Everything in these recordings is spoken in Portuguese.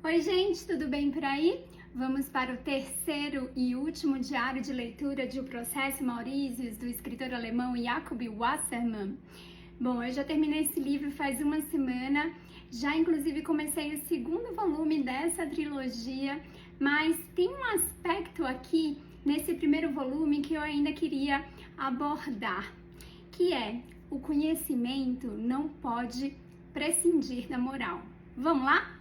Oi gente, tudo bem por aí? Vamos para o terceiro e último diário de leitura de O Processo Mauritius, do escritor alemão Jakob Wassermann. Bom, eu já terminei esse livro faz uma semana, já inclusive comecei o segundo volume dessa trilogia, mas tem um aspecto aqui nesse primeiro volume que eu ainda queria abordar, que é: o conhecimento não pode prescindir da moral. Vamos lá?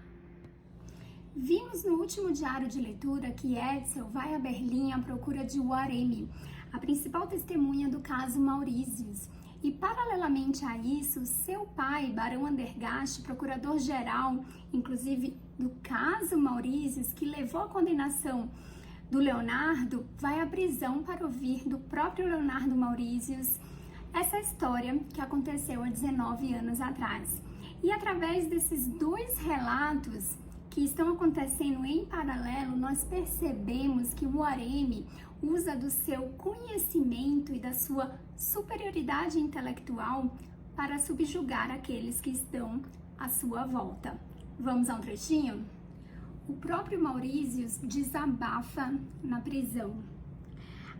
Vimos no último diário de leitura que Edsel vai a Berlim à procura de Waremi, a principal testemunha do caso Mauritius. E paralelamente a isso, seu pai, Barão Andergast, procurador-geral, inclusive do caso Mauritius, que levou à condenação do Leonardo, vai à prisão para ouvir do próprio Leonardo Mauritius essa história que aconteceu há 19 anos atrás. E através desses dois relatos que estão acontecendo em paralelo, nós percebemos que o Waremi usa do seu conhecimento e da sua superioridade intelectual para subjugar aqueles que estão à sua volta. Vamos a um trechinho? O próprio Mauritius desabafa na prisão.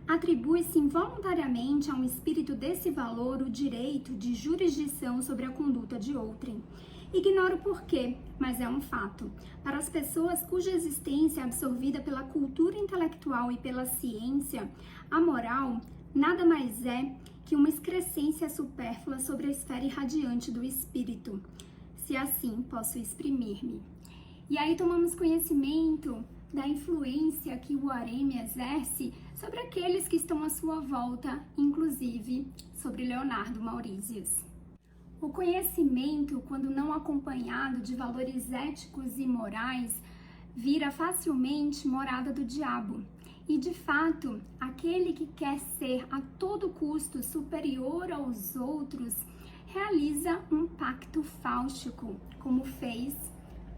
Atribui-se involuntariamente a um espírito desse valor o direito de jurisdição sobre a conduta de outrem. Ignoro por quê, mas é um fato. Para as pessoas cuja existência é absorvida pela cultura intelectual e pela ciência, a moral nada mais é que uma excrescência supérflua sobre a esfera irradiante do espírito, se assim posso exprimir-me. E aí tomamos conhecimento da influência que o Waremi exerce sobre aqueles que estão à sua volta, inclusive sobre Leonardo Mauritius. O conhecimento, quando não acompanhado de valores éticos e morais, vira facilmente morada do diabo. E, de fato, aquele que quer ser a todo custo superior aos outros, realiza um pacto fáustico, como fez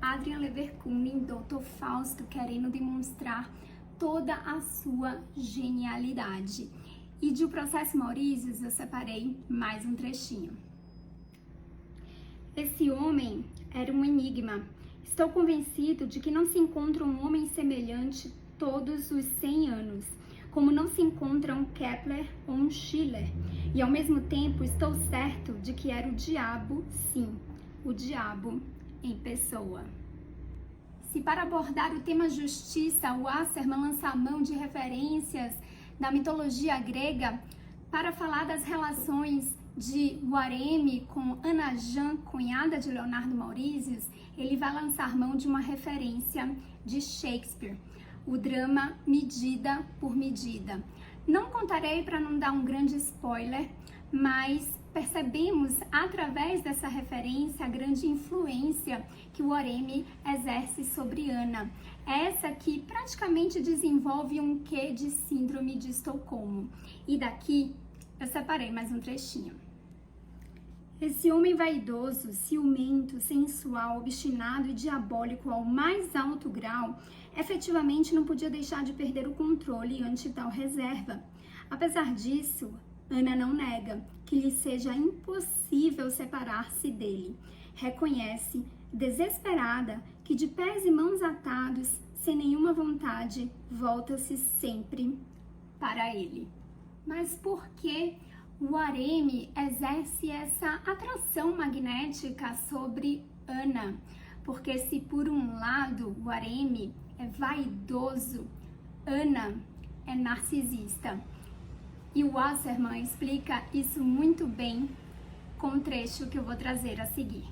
Adrian Leverkusen em Dr. Fausto, querendo demonstrar toda a sua genialidade. E de O Processo Mauritius eu separei mais um trechinho. Esse homem era um enigma. Estou convencido de que não se encontra um homem semelhante todos os 100 anos, como não se encontra um Kepler ou um Schiller. E ao mesmo tempo estou certo de que era o diabo, sim, o diabo em pessoa. Se para abordar o tema justiça, o Wassermann lança a mão de referências da mitologia grega para falar das relações de Waremi com Ana Jan, cunhada de Leonardo Mauritius, ele vai lançar mão de uma referência de Shakespeare, o drama Medida por Medida. Não contarei para não dar um grande spoiler, mas percebemos através dessa referência a grande influência que o Waremi exerce sobre Ana. Essa que praticamente desenvolve um quê de síndrome de Estocolmo. E daqui eu separei mais um trechinho. Esse homem vaidoso, ciumento, sensual, obstinado e diabólico ao mais alto grau, efetivamente não podia deixar de perder o controle ante tal reserva. Apesar disso, Ana não nega que lhe seja impossível separar-se dele. Reconhece, desesperada, que de pés e mãos atados, sem nenhuma vontade, volta-se sempre para ele. Mas por que o Waremi exerce essa atração magnética sobre Ana? Porque se por um lado o Waremi é vaidoso, Ana é narcisista. E o Wassermann explica isso muito bem com o trecho que eu vou trazer a seguir.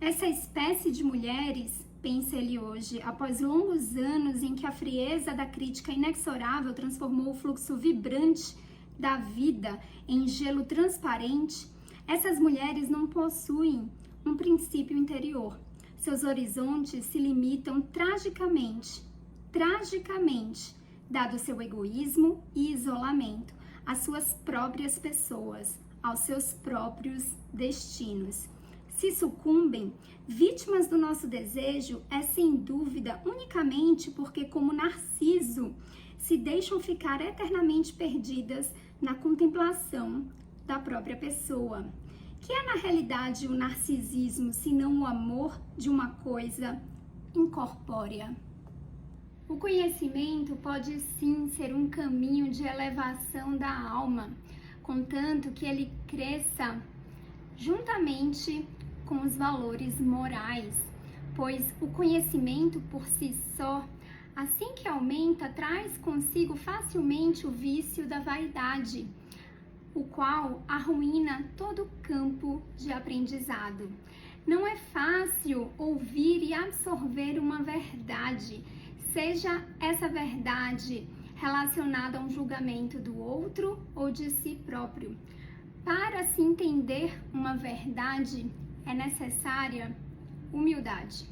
Essa espécie de mulheres, pensa ele hoje, após longos anos em que a frieza da crítica inexorável transformou o fluxo vibrante da vida em gelo transparente, essas mulheres não possuem um princípio interior. Seus horizontes se limitam tragicamente, dado seu egoísmo e isolamento, às suas próprias pessoas, aos seus próprios destinos. Se sucumbem, vítimas do nosso desejo, é sem dúvida unicamente porque, como Narciso, se deixam ficar eternamente perdidas na contemplação da própria pessoa. Que é na realidade o narcisismo, se não o amor de uma coisa incorpórea? O conhecimento pode sim ser um caminho de elevação da alma, contanto que ele cresça juntamente com os valores morais, pois o conhecimento por si só, assim que aumenta, traz consigo facilmente o vício da vaidade, o qual arruína todo o campo de aprendizado. Não é fácil ouvir e absorver uma verdade, seja essa verdade relacionada a um julgamento do outro ou de si próprio. Para se entender uma verdade, é necessária humildade.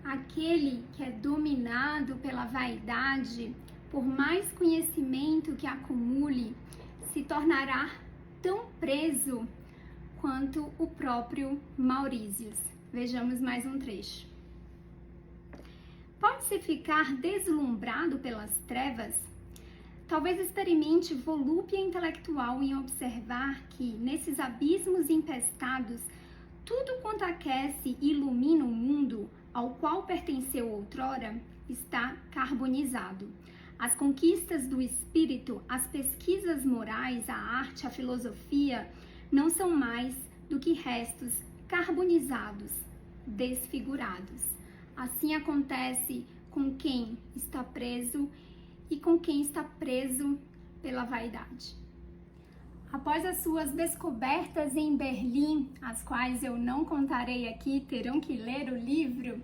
Aquele que é dominado pela vaidade, por mais conhecimento que acumule, se tornará tão preso quanto o próprio Maurícios. Vejamos mais um trecho. Pode-se ficar deslumbrado pelas trevas? Talvez experimente volúpia intelectual em observar que, nesses abismos empestados, tudo quanto aquece e ilumina o mundo ao qual pertenceu outrora está carbonizado. As conquistas do espírito, as pesquisas morais, a arte, a filosofia, não são mais do que restos carbonizados, desfigurados. Assim acontece com quem está preso e com quem está preso pela vaidade. Após as suas descobertas em Berlim, as quais eu não contarei aqui, terão que ler o livro,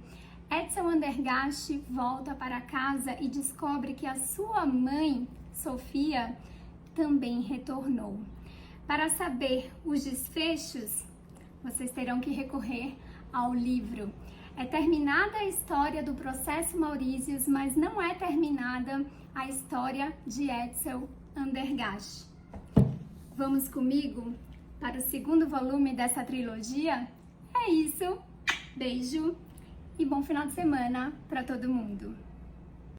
Edsel Andergast volta para casa e descobre que a sua mãe, Sofia, também retornou. Para saber os desfechos, vocês terão que recorrer ao livro. É terminada a história do processo Maurícios, mas não é terminada a história de Edsel Andergast. Vamos comigo para o segundo volume dessa trilogia? É isso. Beijo e bom final de semana para todo mundo.